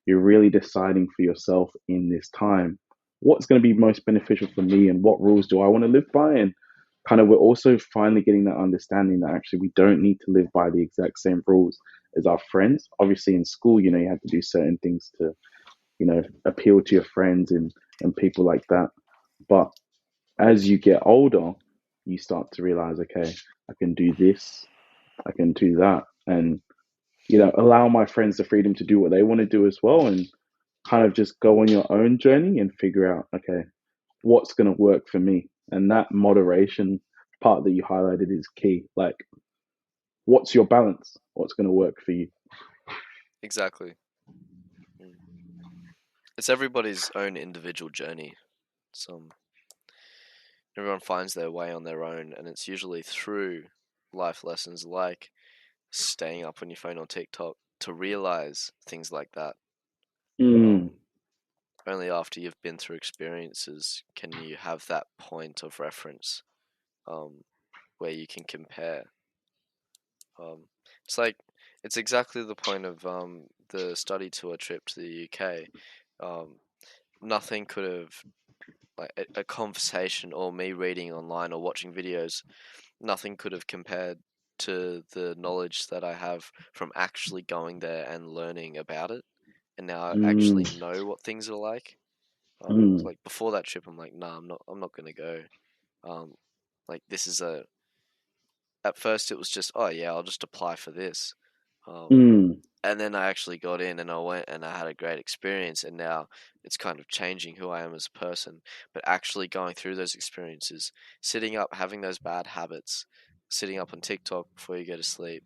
You're really deciding for yourself in this time what's going to be most beneficial for me and what rules do I want to live by. And kind of we're also finally getting that understanding that actually we don't need to live by the exact same rules as our friends. Obviously in school, you know, you have to do certain things to, you know, appeal to your friends and people like that. But as you get older, you start to realize, okay, I can do this, I can do that, and, you know, allow my friends the freedom to do what they want to do as well, and kind of just go on your own journey and figure out, okay, what's going to work for me. And that moderation part that you highlighted is key. Like, what's your balance? What's going to work for you? Exactly. Mm. It's everybody's own individual journey. Some everyone finds their way on their own, and it's usually through life lessons like staying up on your phone on TikTok. to realize things like that. Mm. Only after you've been through experiences can you have that point of reference where you can compare. Um, it's like it's exactly the point of the study tour trip to the UK. Um, Nothing could have like a conversation or me reading online or watching videos. Nothing could have compared to the knowledge that I have from actually going there and learning about it. And now I actually Mm. know what things are like. It's Mm. like before that trip, I'm like, nah, I'm not gonna go. Um, like this is a. At first, it was just, oh yeah, I'll just apply for this. Um, Mm. and then I actually got in and I went and I had a great experience. And now it's kind of changing who I am as a person. But actually going through those experiences, sitting up, having those bad habits, sitting up on TikTok before you go to sleep,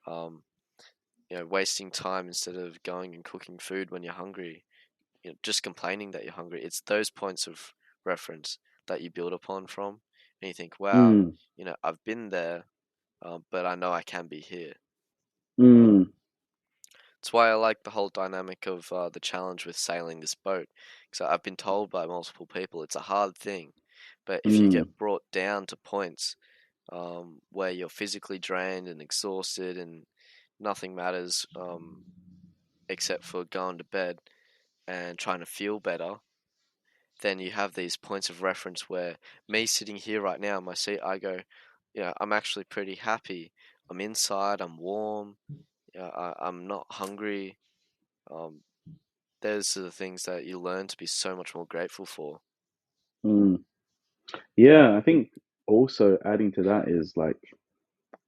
um, wasting time instead of going and cooking food when you're hungry, just complaining that you're hungry. It's those points of reference that you build upon from, and you think, wow, Mm. I've been there, but I know I can be here. Um, Mm. it's why I like the whole dynamic of the challenge with sailing this boat. Because I've been told by multiple people it's a hard thing, but if you Mm. get brought down to points where you're physically drained and exhausted and nothing matters except for going to bed and trying to feel better, then you have these points of reference where me sitting here right now in my seat, I go, I'm actually pretty happy. I'm inside, I'm warm, I'm not hungry. Um, those are the things that you learn to be so much more grateful for. Mm. Yeah, I think also adding to that is like,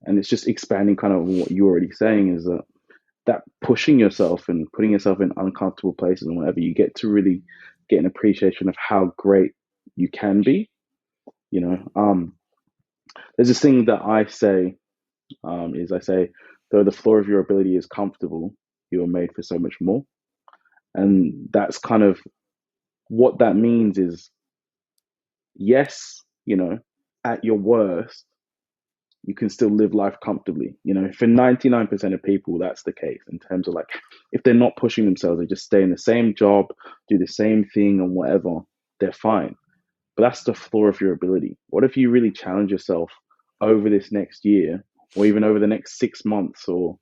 and it's just expanding kind of on what you're already saying is that pushing yourself and putting yourself in uncomfortable places and whatever, you get to really get an appreciation of how great you can be. You know, there's this thing that I say, is I say, though the floor of your ability is comfortable, you are made for so much more. And that's kind of what that means is, yes, at your worst, you can still live life comfortably. For 99% of people, that's the case in terms of like, if they're not pushing themselves, they just stay in the same job, do the same thing and whatever, they're fine. But that's the floor of your ability. What if you really challenge yourself over this next year, or even over the next 6 months, or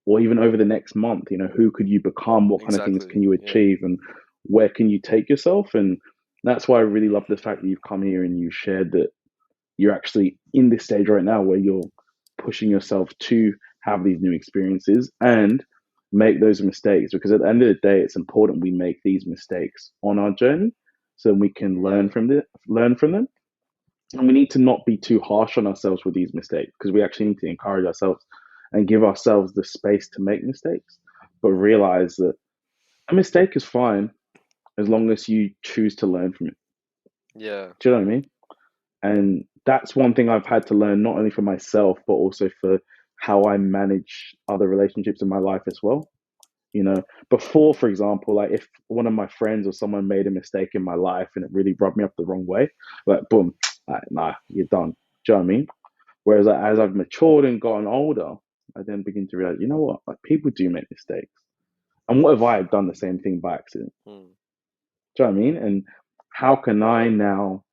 even over the next month? Who could you become? What kind of things Exactly. can you Yeah. achieve? And where can you take yourself? And that's why I really love the fact that you've come here and you shared that you're actually in this stage right now where you're pushing yourself to have these new experiences and make those mistakes, because at the end of the day, it's important we make these mistakes on our journey so we can Yeah. learn from them. And we need to not be too harsh on ourselves with these mistakes, because we actually need to encourage ourselves and give ourselves the space to make mistakes, but realize that a mistake is fine as long as you choose to learn from it. Yeah. Do you know what I mean? And that's one thing I've had to learn, not only for myself, but also for how I manage other relationships in my life as well. Before, for example, like if one of my friends or someone made a mistake in my life and it really rubbed me up the wrong way, like, boom, like, nah, you're done. Do you know what I mean? Whereas as I've matured and gotten older, I then begin to realize, you know what? Like, people do make mistakes. And what if I had done the same thing by accident? Mm. Do you know what I mean? And how can I now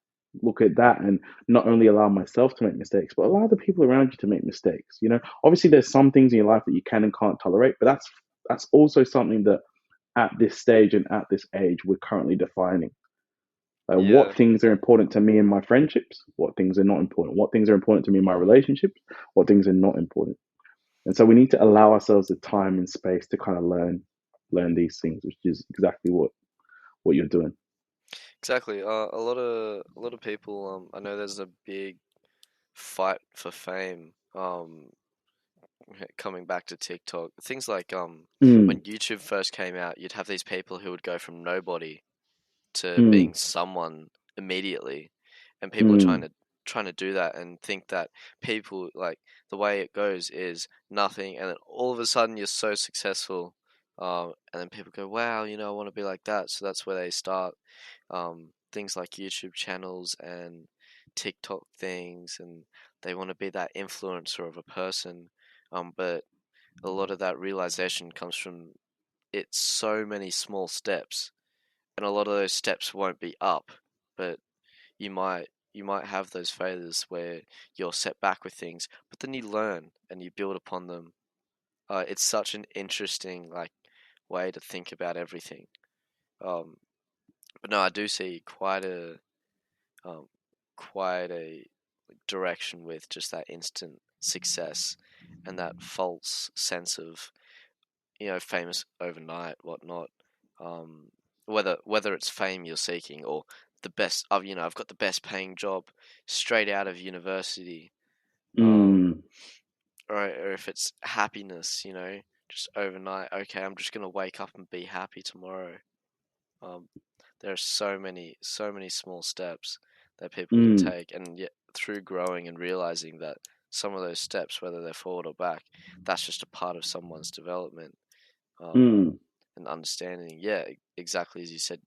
look at that and not only allow myself to make mistakes, but allow the people around you to make mistakes? Obviously there's some things in your life that you can and can't tolerate, but that's also something that at this stage and at this age we're currently defining. Like, Yeah. what things are important to me in my friendships, what things are not important, what things are important to me in my relationships, what things are not important. And so we need to allow ourselves the time and space to kind of learn these things, which is exactly what you're doing. Exactly. A lot of people. I know there's a big fight for fame. Coming back to TikTok, things like when Mm. YouTube first came out, you'd have these people who would go from nobody to Mm. being someone immediately, and people are Mm. trying to do that and think that people like the way it goes is nothing, and then all of a sudden you're so successful, and then people go, wow, I want to be like that. So that's where they start things like YouTube channels and TikTok things, and they want to be that influencer of a person, but a lot of that realization comes from it's so many small steps, and a lot of those steps won't be up, but you might you might have those failures where you're set back with things, but then you learn and you build upon them. It's such an interesting way to think about everything. Um, but no, I do see um, quite a direction with just that instant success and that false sense of famous overnight, whatnot. Um, whether it's fame you're seeking or the best, I've got the best paying job straight out of university, um, Mm, or if it's happiness, just overnight. Okay, I'm just gonna wake up and be happy tomorrow. Um, there are so many small steps that people can mm, take, and yet through growing and realizing that some of those steps, whether they're forward or back, that's just a part of someone's development. Um, mm, and understanding, yeah, exactly as you said,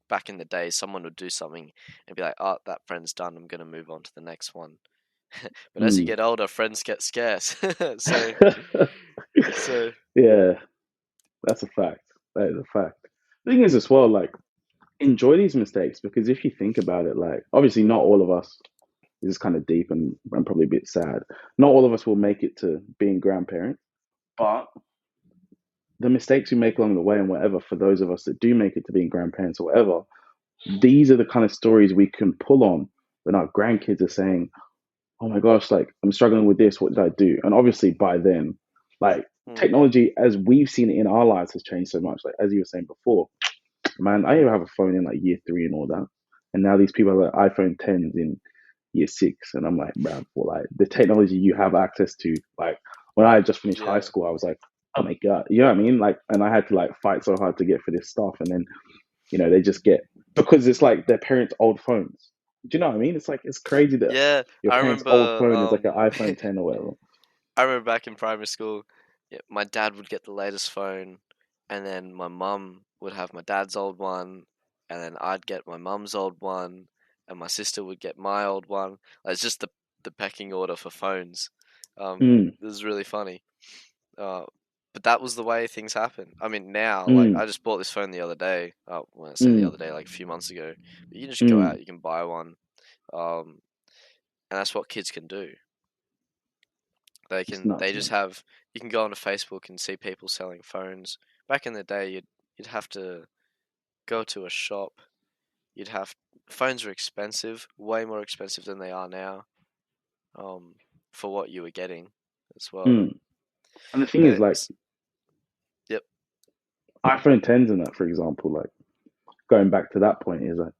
back in the day, someone would do something and be like, "Oh, that friend's done. I'm gonna move on to the next one." But as you mm. get older, friends get scarce. so so Yeah, that's a fact. That is a fact. The thing is, as well, like, enjoy these mistakes because if you think about it, like, obviously, not all of us, this is kind of deep and probably a bit sad, not all of us will make it to being grandparents, but the mistakes we make along the way and whatever, for those of us that do make it to being grandparents or whatever, these are the kind of stories we can pull on when our grandkids are saying, oh my gosh, like I'm struggling with this. What did I do? And obviously by then, like mm, technology as we've seen it in our lives has changed so much. Like as you were saying before, man, I even have a phone in like year three and all that. And now these people have like iPhone 10s in year six. And I'm like, bruv, well, like the technology you have access to, like when I had just finished high yeah, school, I was like, oh my God, you know what I mean? Like, and I had to like fight so hard to get for this stuff. And then, they just get, because it's like their parents' old phones. Do you know what I mean? It's like, it's crazy that yeah. your I parents' old remember, phone is like an iPhone 10 or whatever. I remember back in primary school, yeah, my dad would get the latest phone, and then my mum would have my dad's old one, and then I'd get my mum's old one, and my sister would get my old one. Like, it's just the pecking order for phones. Mm, It was really funny. Uh, but that was the way things happen. I mean, now, like, mm, I just bought this phone the other day. When I say the mm, other day, like a few months ago. But you can just go mm. out, you can buy one, um, and that's what kids can do. It's They nuts, just man. have, you can go onto Facebook and see people selling phones. Back in the day, you'd have to go to a shop. You'd have Phones are expensive, way more expensive than they are now. Um, for what you were getting as well. Mm. And the thing is, And like, it's Yep, iPhone 10s and that, for example, like, going back to that point, is like,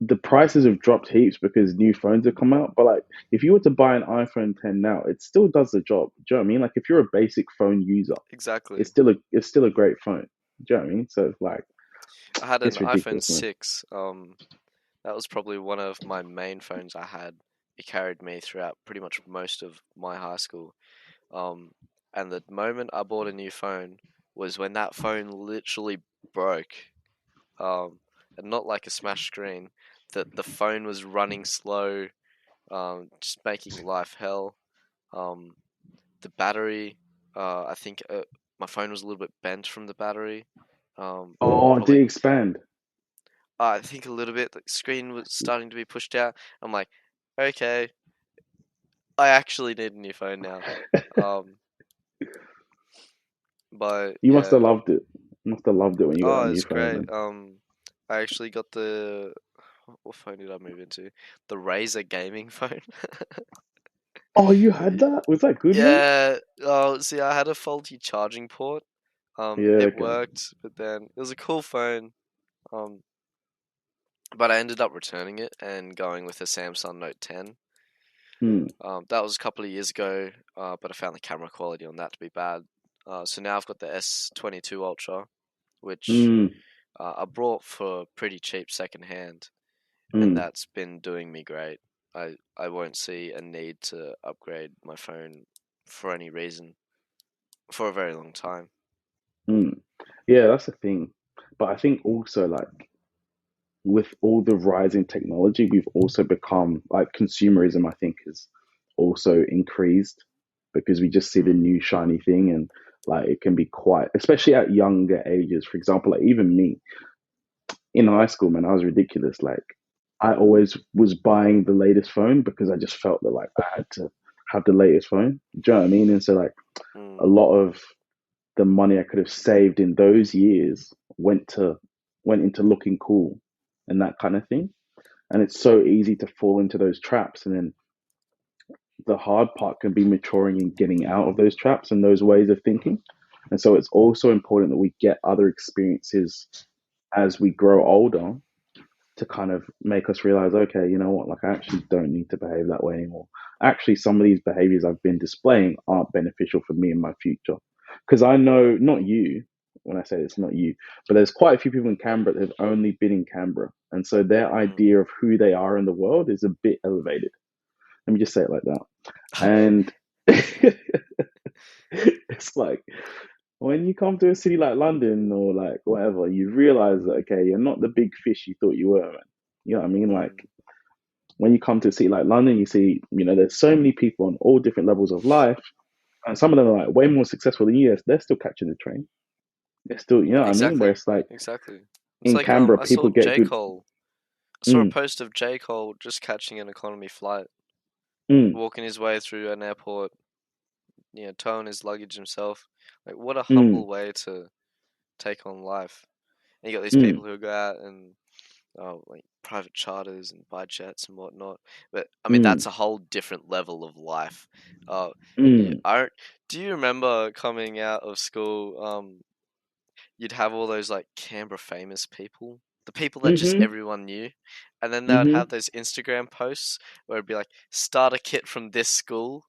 the prices have dropped heaps because new phones have come out. But, like, if you were to buy an iPhone 10 now, it still does the job. Do you know what I mean? Like, if you're a basic phone user, exactly. it's still a great phone. Do you know what I mean? So, like, I had an it's iPhone ridiculous, man. 6. That was probably one of my main phones I had. It carried me throughout pretty much most of my high school. Um, and the moment I bought a new phone was when that phone literally broke. Um, and not like a smashed screen. The phone was running slow, just making life hell. Um, the battery, I think my phone was a little bit bent from the battery. Oh, did Probably, it expand? I think a little bit. The screen was starting to be pushed out. I'm like, okay, I actually need a new phone now. Um, but You must yeah, have loved it. You must have loved it when you got that oh, new it's phone, great. man. I actually got the what phone did I move into? The Razer gaming phone. Oh, you had Y- that? Was that good, man? Yeah. Oh, see, I had a faulty charging port. Yeah, It okay. worked, but then it was a cool phone. Um, but I ended up returning it and going with a Samsung Note 10. Hmm. That was a couple of years ago, but I found the camera quality on that to be bad. So now I've got the S22 Ultra, which Hmm. I brought for pretty cheap secondhand, and Hmm. that's been doing me great. I won't see a need to upgrade my phone for any reason for a very long time. Hmm. Yeah, that's the thing. But I think also like with all the rise in technology, we've also become like consumerism, I think, has also increased. because we just see the new shiny thing, and like it can be quite, especially at younger ages. For example, like even me in high school, man, I was ridiculous. Like I always was buying the latest phone because I just felt that like I had to have the latest phone. Do you know what I mean? And so like a Mm. lot of the money I could have saved in those years went into looking cool and that kind of thing. And it's so easy to fall into those traps. And then the hard part can be maturing and getting out of those traps and those ways of thinking. And so it's also important that we get other experiences as we grow older to kind of make us realize, okay, you know what, like I actually don't need to behave that way anymore. Actually, some of these behaviors I've been displaying aren't beneficial for me in my future. Because I know, not you, when I say it's not you, but there's quite a few people in Canberra that have only been in Canberra. And so their Mm. idea of who they are in the world is a bit elevated. Let me just say it like that. And it's like, when you come to a city like London or like whatever, you realize that okay, you're not the big fish you thought you were, man. You know what I mean? Like Mm. when you come to a city like London, you see, there's so many people on all different levels of life, and some of them are like way more successful than you. They're still catching the train. They're still, you know what I mean? Where Exactly. it's like Exactly. It's in like Canberra, I saw people get J. good. Cole. I saw a Mm, post of J. Cole just catching an economy flight, mm, walking his way through an airport, towing his luggage himself. Like what a mm, humble way to take on life. And you got these mm, people who go out and like private charters and buy jets and whatnot. But I mean, mm, that's a whole different level of life. Uh, yeah, mm, do you remember coming out of school? You'd have all those like Canberra famous people, the people that just mm-hmm, everyone knew, and then they would mm-hmm. have those Instagram posts where it'd be like starter kit from this school,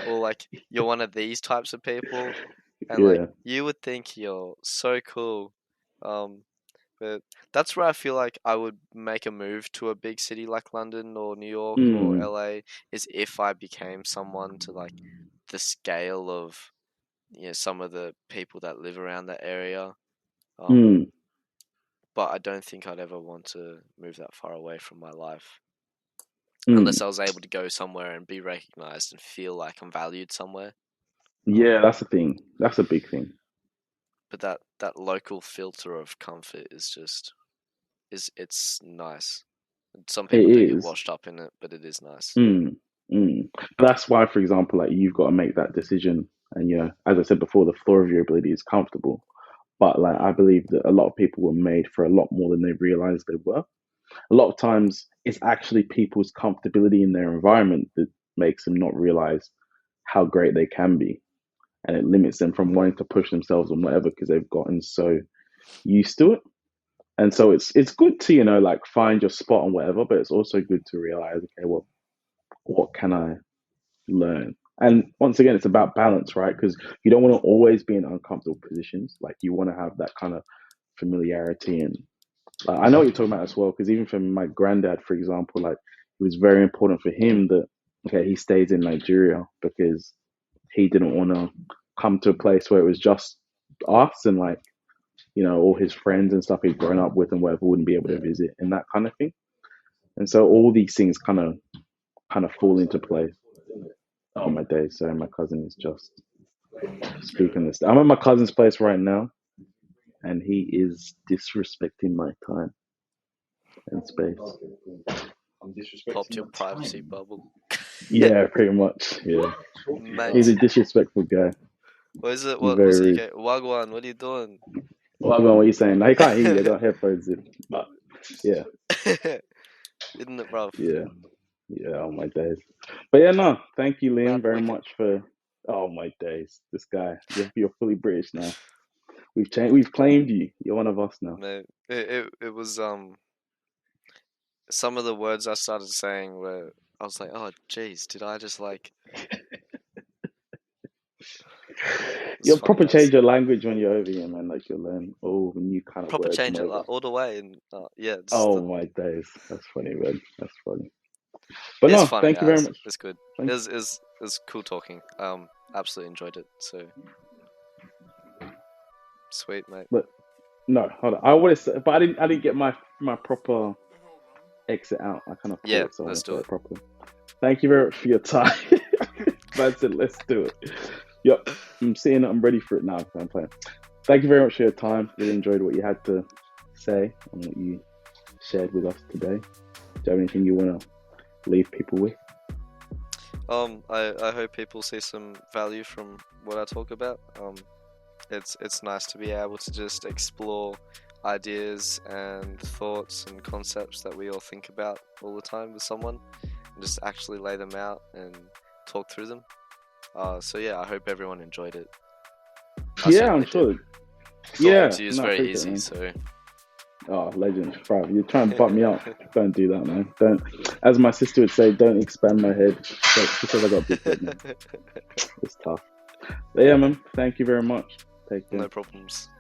or like you're one of these types of people, and like Yeah. you would think you're so cool. Um, but that's where I feel like I would make a move to a big city like London or New York or Mm, LA is if I became someone to like the scale of some of the people that live around that area. Um, mm, but I don't think I'd ever want to move that far away from my life mm. unless I was able to go somewhere and be recognized and feel like I'm valued somewhere. Yeah, Um, that's the thing. That's a big thing. but that local filter of comfort is just it's nice. Some It people do get is. washed up in it, but it is nice. Mm, mm. But that's why, for example, like you've got to make that decision. And as I said before, the floor of your ability is comfortable. But like I Mm, believe that a lot of people were made for a lot more than they realized they were. A lot of times it's actually people's comfortability in their environment that makes them not realize how great they can be. And it limits them from wanting to push themselves on whatever because they've gotten so used to it. And so it's good to, like find your spot on whatever, but it's also good to realize, okay, well, what can I learn? And once again, it's about balance, right? Because you don't want to always be in uncomfortable positions. Like you want to have that kind of familiarity. And I know what you're talking about as well. Because even for my granddad, for example, like it was very important for him that okay, he stays in Nigeria because he didn't want to come to a place where it was just us and like all his friends and stuff he'd grown up with and whatever wouldn't be able to mm. visit and that kind of thing. And so all these things kind of fall into place. Oh my days! Sorry, my cousin is just speaking this. I'm at my cousin's place right now, and he is disrespecting my time and space. Popped your privacy bubble, Yeah, pretty much. Yeah, he's mate. a disrespectful guy. What is it? He's What was very it? rude. Okay, Wagwan, what are you doing? Well, I don't know what you're saying. He can't hear you. I got headphones in. But yeah, Isn't it rough? yeah, yeah. Oh my days. But yeah, no. Thank you, Liam, Mad very wicked. much for. Oh my days. This guy. You're fully British now. We've changed. We've claimed you. You're one of us now. Mate, it was some of the words I started saying were I was like, oh jeez, did I just like it's You'll funny proper as change your language when you're over here, man. Like you'll learn all new kind of proper words change from it over. like all the way and yeah, Oh my days. That's funny, man. That's funny. But it's no, funny thank you very as much. it's good. Thank It was cool talking. Absolutely enjoyed it. So sweet, mate. But no, hold on. I would have said, but I didn't get my proper exit out. I kind of Yeah, paused, so I want let's to say do it it. properly. Thank you very much for your time. Man said, let's do it. Yep, I'm ready for it now. I'm playing. Thank you very much for your time. Really enjoyed what you had to say and what you shared with us today. Do you have anything you want to leave people with? I hope people see some value from what I talk about. It's nice to be able to just explore ideas and thoughts and concepts that we all think about all the time with someone, and just actually lay them out and talk through them. So yeah, I hope everyone enjoyed it. Yeah, I'm sure. Talking to you is very easy, so. Oh, legend, bro! You're trying to butt me up. Don't do that, man. Don't. As my sister would say, don't expand my head. She says I got a big head, man. It's tough. But yeah, man. Thank you very much. Take care. No problems.